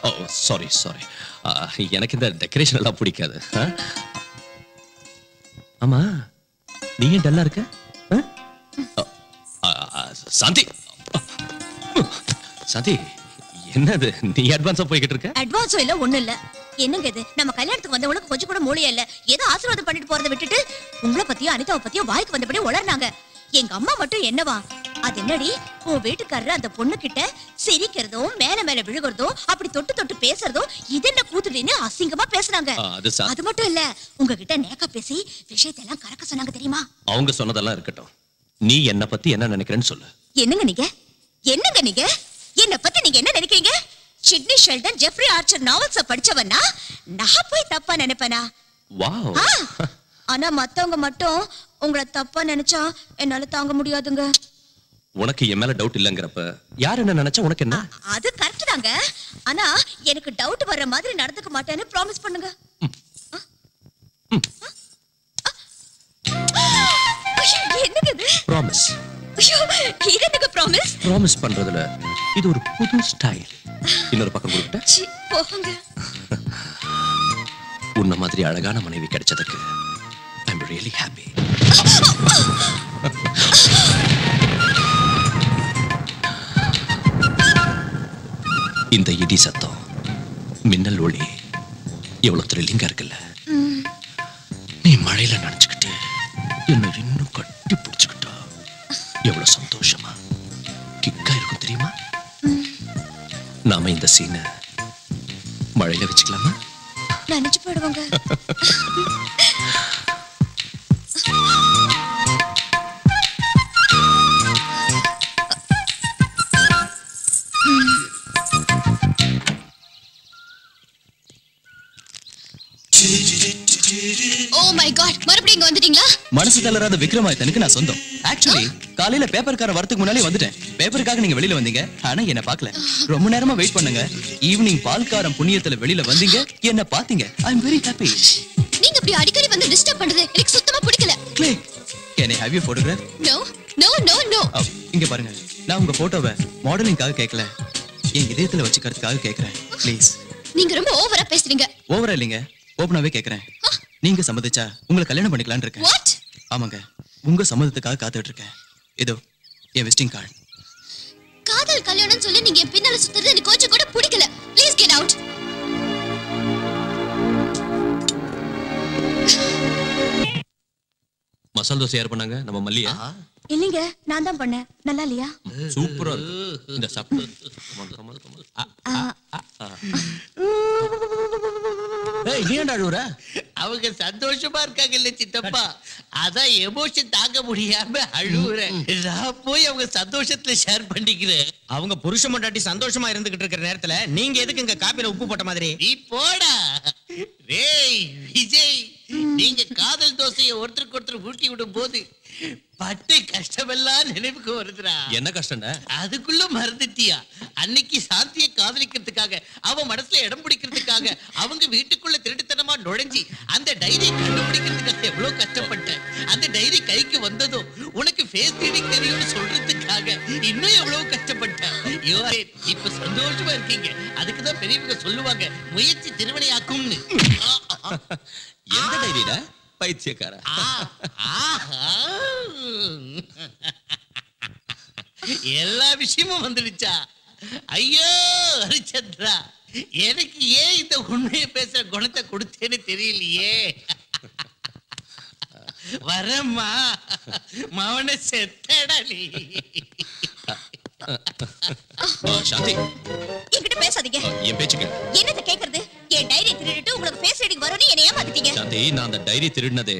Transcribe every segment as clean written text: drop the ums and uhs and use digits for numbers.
ஓ sorry sorry, எனக்கு இந்த decoration எல்லாம் பிடிக்காது. ஆமா நீ ஏன் டல்லா இருக்க? சாந்தி சாந்தி, என்னது நீ அட்வான்ஸா போய்கிட்டு இருக்க? அட்வான்ஸோ இல்ல ஒண்ணு இல்ல. என்னங்க இது, நம்ம கல்யாணத்துக்கு வந்தவங்களுக்கு கொஞ்சம் கூட மூளையே இல்ல. ஏதோ ஆசீர்வாதம் பண்ணிட்டு போறதை விட்டுட்டு உங்களை பத்தியும் அனிதாவை பத்தியும் வாய்க்கு வந்தபடியே உளர்னாங்க. எங்க அம்மா மட்டும் என்னவா, அது என்னடி உன் வீட்டுக்காரரு அந்த பொண்ணு கிட்ட சிரிக்கிறதும் மேல மேல விழுகிறதும் அப்படி தொட்டு தொட்டு பேசுறதும் இது என்ன கூத்துடின்னு அசிங்கமா பேசுனாங்க. அது மட்டும் இல்ல, உங்ககிட்ட நேக்கா பேசி விஷயத்தெல்லாம் கறக்க சொன்னாங்க தெரியுமா? அவங்க சொன்னதெல்லாம் இருக்கட்டும், நீ என்ன பத்தி என்ன நினைக்கிறேன்னு சொல்லு. என்னங்க நீங்க, என்னங்க நீங்க என்ன பத்தி நீங்க என்ன நினைக்கிறீங்க? சிட்னி ஷெல்டன், ஜெஃப்ரி ஆர்ச்சர் நாவல்ஸ படிச்சவனா நான் போய் தப்பா நினைப்பேனா? வாவ். ஆனா மத்தவங்க மட்டும் உங்களை தப்பா நினைச்சா என்னால தாங்க முடியாதுங்க. உனக்கு என் மேல டவுட் இல்லங்கறப்ப யார் என்ன நினைச்சா உனக்கு என்ன? அது கரெக்ட் தாங்க. ஆனா எனக்கு டவுட் வர்ற மாதிரி நடந்துக்க மாட்டேன்னு ப்ராமிஸ் பண்ணுங்க. என்னங்க இது? ப்ராமிஸ். ஐயோ, இது என்னங்க ப்ராமிஸ்? ப்ராமிஸ் பண்றதுல இது ஒரு புது ஸ்டைல். இன்னொரு பக்கம் கொடுத்த சி போங்க. உன்ன மாதிரி அழகான மனைவி கிடைச்சதுக்கு ஐ அம் ரியலி ஹாப்பி. இந்த இடி சத்தம், மின்னல் ஒளி எவ்வளவு த்ரில்லிங்கா இருக்குல்ல. நீ மழையில நனைஞ்சுக்கிட்டு என்ன இன்னும் கட்டி பிடிச்சுக்கிட்டா எவ்வளவு சந்தோஷமா கிக்கா இருக்கும் தெரியுமா? நாம இந்த சீனை மழையில வச்சுக்கலாமா? நினைச்சு போயிடுவாங்க. Oh my god, மறுபடியும் இங்க வந்துட்டீங்களா? மனசு தளராத விக்ரமாதித்தனுக்கு நான் சொந்தம். ஆக்சுவலி காலையில பேப்பர்கார வரதுக்கு முன்னாலே வந்துட்டேன். பேப்பருக்காக நீங்க வெளியில வந்தீங்க, ஆனா என்ன பார்க்கல. ரொம்ப நேரமா வெயிட் பண்ணுங்க. ஈவினிங் பால்காரம் புண்ணியத்துல வெளியில வந்தீங்க, என்ன பாத்தீங்க. ஐ அம் வெரி ஹாப்பி. நீங்க இப்படி அடிக்கடி வந்து டிஸ்டர்ப் பண்றது எனக்கு சுத்தமா பிடிக்கல. Can I have your photograph? No, no, no, no. இங்க பாருங்க, நான் உங்க போட்டோவை மாடலிங்காக கேட்கல, என் இதயத்துல வச்சுக்கிறதுக்காக கேக்குறேன். ப்ளீஸ். நீங்க ரொம்ப ஓவரா பேசுறீங்க. ஓவரா இல்லைங்க, ஓபனாவே கேக்குறேன். நீங்க சம்மதிச்சா உங்களை கல்யாணம் பண்ணிக்கலாம்னு இருக்கேன். What? ஆமாங்க, உங்க சம்மதத்துக்காக காத்துட்டு இருக்கேன். இதோ என் விசிட்டிங் கார்டு. காதல் கல்யாணம் சொல்லி நீங்க என் பின்னால சுத்துறது எனக்கு கொஞ்சம் கூட பிடிக்கல. Please get out. Masala dosa யார் பண்ணாங்க? நம்ம மல்லியா? இல்லைங்க, நான் தான் பண்ணேன். நல்லா இல்லையா? சூப்பரா இருக்கு. இந்த சாப்பிடு. ஏய், நீ ஏன்டா அழுவுற? அவங்க சந்தோஷமா இருக்காங்க இல்ல சித்தப்பா, அதான் எமோஷன் தாங்க முடியாம அழுவுறேன். நான் போய் அவங்க சந்தோஷத்துல ஷேர் பண்ணிக்கிறேன். அவங்க புருஷ மண்டாட்டி சந்தோஷமா இருந்துகிட்டு இருக்கிற நேரத்துல நீங்க எதுக்கு இங்க காப்பில உப்பு போட்ட மாதிரி? நீ போடா. ஏய் விஜய், நீங்க காதல் தோசையை ஒருத்தருக்கு ஒருத்தர் ஊட்டி விடும் போது பட்ட கஷ்டமெல்லாம் நினைவுக்கு வருதுடா. என்ன கஷ்டம்டா? அதுக்குள்ள மறந்துட்டியா? அன்னைக்கு சாந்தியை காதலிக்கிறதுக்காக, அவ மனசுல இடம் பிடிக்கிறதுக்காக அவங்க வீட்டுக்குள்ள திருட்டுத்தனமா நுழைஞ்சி அந்த டைரி கண்டுபிடிக்கிறதுக்காக எவ்வளவு கஷ்டப்பட்டேன். அந்த டைரி கைக்கு வந்ததும் உனக்கு ஃபேஸ் ரீடிங் தெரியும்னு சொல்றதுக்காக இன்னும் எவ்வளவு கஷ்டப்பட்டேன். இப்ப சந்தோஷமா இருக்கீங்க. அதுக்குதான் பெரியவங்க சொல்லுவாங்க, முயற்சி திருவினையாக்கும்னு. எந்த டைரிடா பைத்தியக்கார? எல்லா விஷயமும் வந்துடுச்சா? ஐயோ ஹரிச்சந்திரா, எனக்கு ஏன் இந்த உண்மையை பேசுற குணத்தை கொடுத்தேன்னு தெரியலையே. வரம்மா, மவன செத்தடா நீ. சாந்தி, என்கிட்ட பேசாதீங்க. என் பேச்சுக்கு என்னது கேக்குறது? என் டைரி திருடிட்டு உங்களுக்கு ஃபேஸ் ரீடிங் வரும்னு என்ன ஏமாத்திட்டீங்க. சாந்தி, நான் அந்த டைரி திருடினதே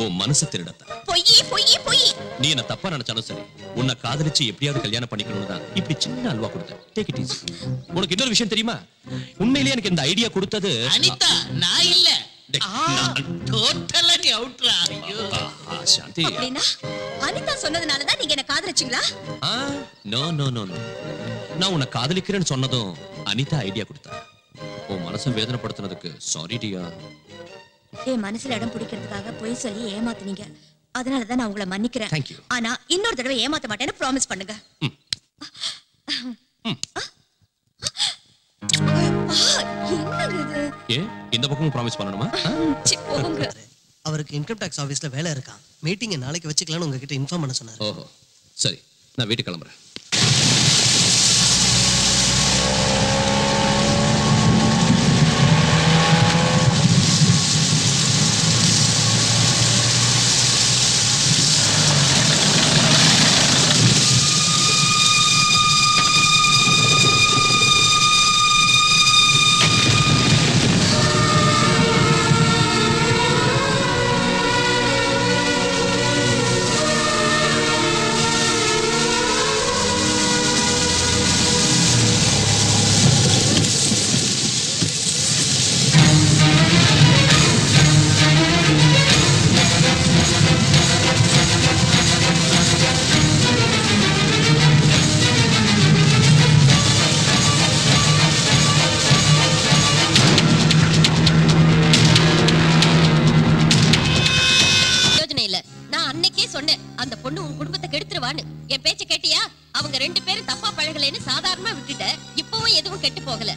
உன் மனசு திருடத்தான். பொய் பொய் பொய். நீ என்ன தப்பா நினைச்சாலும் சரி, உன்னை காதலிச்சு எப்படியாவது கல்யாணம் பண்ணிக்கணும்னு தான் இப்படி சின்ன அல்வா கொடுத்தேன். Take it easy. உனக்கு இன்னொரு விஷயம் தெரியுமா? உண்மையிலேயே எனக்கு இந்த ஐடியா கொடுத்தது அனிதா, நான் இல்ல. டோட்டலா நீ அவுட்ரா. ஐயோ சாந்தி, அப்படினா அனிதா சொன்னதனால தான் நீங்க என்ன காதலிச்சீங்களா? நோ நோ நோ நோ, நான் உன்னை காதலிக்கிறேன்னு சொன்னதும் அனிதா ஐடியா கொடுத்தா. உன் மனசை வேதனைப்படுத்தினதுக்கு சாரி டியா. என் மனசுல இடம் பிடிக்கிறதுக்காக பொய் சொல்லி ஏமாத்துனீங்க. அதனால தான் நான் உங்களை மன்னிக்கிறேன். ஆனா இன்னொரு தடவை ஏமாத்த மாட்டேன்னு ப்ராமிஸ் பண்ணுங்க. என்னங்க இது? ஏன் இந்த பக்கமும் ப்ராமிஸ் பண்ணணுமா? சி, போங்க. அவருக்கு இன்கம் டாக்ஸ் ஆபீஸ்ல வேலை இருக்கான். மீட்டிங்கை நாளைக்கு வச்சுக்கலாம்னு உங்ககிட்ட இன்ஃபார்ம் பண்ண சொன்னாரு. ஓஹோ சரி, நான் வீட்டுக்கு கிளம்புறேன். என் பேச்ச கேட்டியா? அவங்க ரெண்டு பேரும் தப்பா பழகலைன்னு சாதாரணமா விட்டுட்ட. இப்பவும் எதுவும் கெட்டு போகல.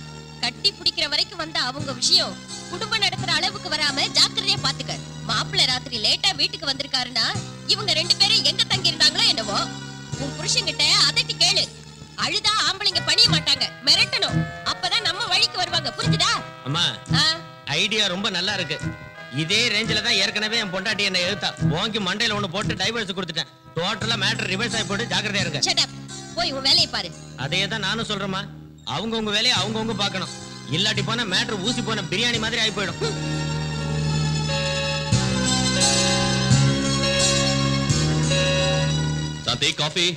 கட்டி பிடிக்கிற வரைக்கும் வந்த அவங்க விஷயம் குடும்பம் நடத்துற அளவுக்கு வராம ஜாக்கிரதையா பாத்துக்க. மாப்பிள்ளை ராத்திரி லேட்டா வீட்டுக்கு வந்திருக்காருன்னா இவங்க ரெண்டு பேரும் எங்க தங்கி இருந்தாங்களோ என்னவோ. உன் புருஷன்கிட்ட அதட்டி கேளு. அழுதா ஆம்பளைங்க பணிய மாட்டாங்க, மிரட்டணும். அப்பதான் நம்ம வழிக்கு வருவாங்க. புரிஞ்சுதா? அம்மா, ஐடியா ரொம்ப நல்லா இருக்கு. இதே ரேஞ்சில தான் ஏற்கனவே என் பொண்டாட்டி என்ன எழுத்தா வாங்கி மண்டையில ஒண்ணு போட்டு டைவர்ஸ் கொடுத்துட்டேன். டோட்டலா மேட்டர் ரிவர்ஸ் ஆகி போட்டு ஜாக்கிரதையா இருங்க. Shut up. போய் உன் வேலையை பாரு. அதே தான் நானும் சொல்றேம்மா. அவங்கவங்க வேலையை அவங்கவங்க பார்க்கணும். இல்லாட்டி போனா மேட்டர் ஊசி போன பிரியாணி மாதிரி ஆகி போயிடும். சாந்தி, காஃபி.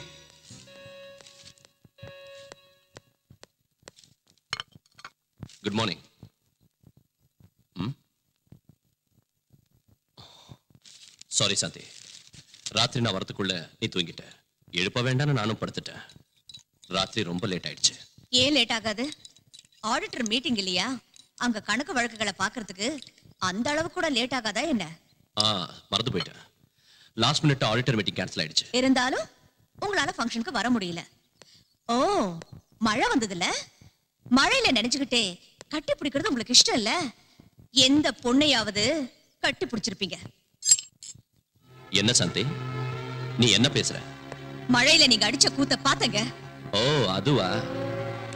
Good morning. சாரி சாந்தி, ராத்திரி நான் வரதுக்குள்ள நீ தூங்கிட்ட. எழுப்ப வேண்டாம்னு நானும் படுத்துட்டேன். ராத்திரி ரொம்ப லேட் ஆயிடுச்சு. ஏன் லேட் ஆகாது? ஆடிட்டர் மீட்டிங் இல்லையா? அங்க கணக்கு வழக்குகளை பாக்குறதுக்கு அந்த அளவு கூட லேட் ஆகாதா என்ன? மறந்து போயிட்டேன். Last minute auditor meeting cancel ஆயிடுச்சு. இருந்தாலும் உங்களால ஃபங்க்ஷனுக்கு வர முடியல. ஓ, மழை வந்ததுல மழையில நினைச்சுக்கிட்டே கட்டி பிடிக்கிறது உங்களுக்கு இஷ்டம் இல்ல? எந்த பொண்ணையாவது கட்டி பிடிச்சிருப்பீங்க? என்ன சாந்தி, நீ என்ன பேசுற? மழையில நீங்க அடிச்ச கூத்த பாத்தங்க. ஓ, அதுவா?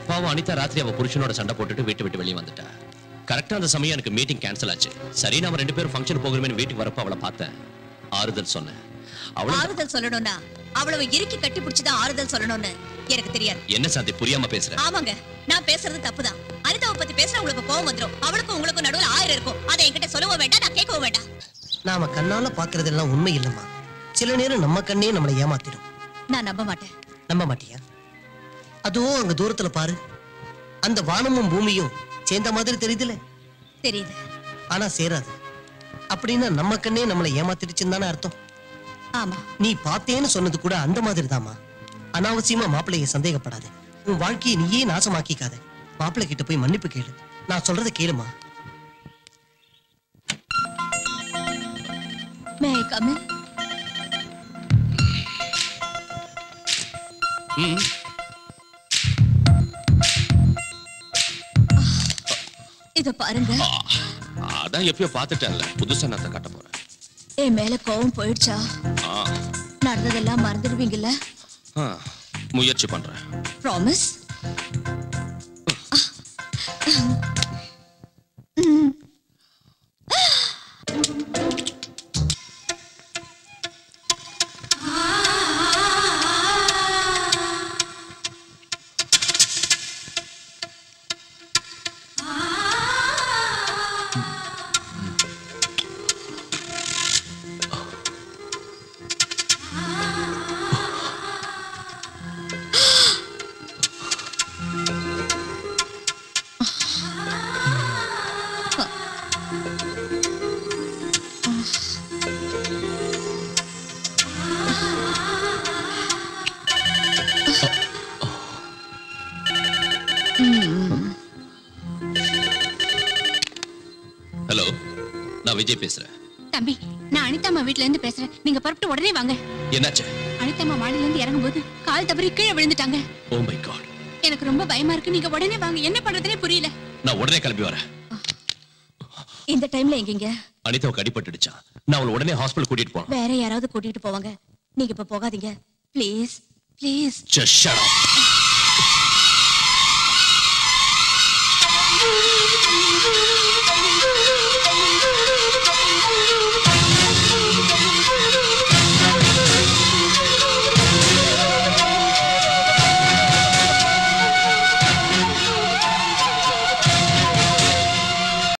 பாவம் அனிதா ராத்திரி அவ புருஷனோட சண்டை போட்டுட்டு வீட்டு விட்டு வெளியே வந்துட்டா. கரெக்டா அந்த சமயம் எனக்கு மீட்டிங் கேன்சல் ஆச்சு. சரி, நாம ரெண்டு பேரும் ஃபங்க்ஷன் போகிறோமே வீட்டுக்கு வரப்ப அவளை பார்த்தேன். ஆறுதல் சொன்னேன். ஆறுதல் சொல்லணும்னா அவ்வளவு இறுக்கி கட்டி பிடிச்சுதான் ஆறுதல் சொல்லணும்னு எனக்கு தெரியாது. என்ன சாந்தி, புரியாம பேசுற? ஆமாங்க, நான் பேசுறது தப்புதான். அனிதாவை பத்தி பேசுற உங்களுக்கு கோவம் வந்துரும். அவளுக்கும் உங்களுக்கும் நடுவுல 1000 இருக்கும். அதை என்கிட்ட சொல்லவும் வேண்டாம், நான் கேட்கவும் வேண்டாம். நாம கண்ணால பாக்குறதெல்லாம் உண்மை இல்லம்மா. சில நேரம் நம்ம கண்ணே நம்மளை ஏமாத்திடும். நான் நம்ப மாட்டேன். நம்ப மாட்டியா? அதுவும் அங்க தூரத்துல பாரு, அந்த வானமும் பூமியும் சேர்ந்த மாதிரி தெரியுதுல? தெரியுது, ஆனா சேராது. அப்படின்னா நம்ம கண்ணே நம்மளை ஏமாத்திடுச்சுன்னு தானே அர்த்தம். ஆமா, நீ பார்த்தேன்னு சொன்னது கூட அந்த மாதிரி தாமா. அனாவசியமா மாப்பிள்ளைய சந்தேகப்படாத. உன் வாழ்க்கையை நீயே நாசமாக்கிக்காத. மாப்பிள்ளை கிட்ட போய் மன்னிப்பு கேளு. நான் சொல்றதை கேளுமா. May I come in? இத பாருங்க. அதான் எப்பயோ பார்த்துட்டேன்ல, புதுசா நான் கட்ட போறேன். என் மேல கோவம் போயிடுச்சா? நடந்ததெல்லாம் மறந்துடுவீங்கல்ல? முயற்சி பண்றேன். ப்ராமிஸ்? ஹலோ, நான் விஜய் பேசுறேன். தம்பி, நான் அனிதாம்மா வீட்ல இருந்து பேசுறேன். நீங்க புறப்பட்டு உடனே வாங்க. என்னாச்சு? அனிதாம்மா மாடியில இருந்து இறங்கும்போது கால் தவறி கீழே விழுந்துட்டாங்க. Oh my god. எனக்கு ரொம்ப பயமா இருக்கு. நீங்க உடனே வாங்க. என்ன பண்றதுனே புரியல. நான் உடனே கிளம்பி வரேன். இந்த டைம்ல எங்கீங்க? அனிதாவுக்கு அடிபட்டுடுச்சா. நான் அவளை உடனே ஹாஸ்பிடல் கூட்டிட்டு போறேன். வேற யாராவது கூட்டிட்டு போவாங்க. நீங்க இப்ப போகாதீங்க. Please please. Just shut up.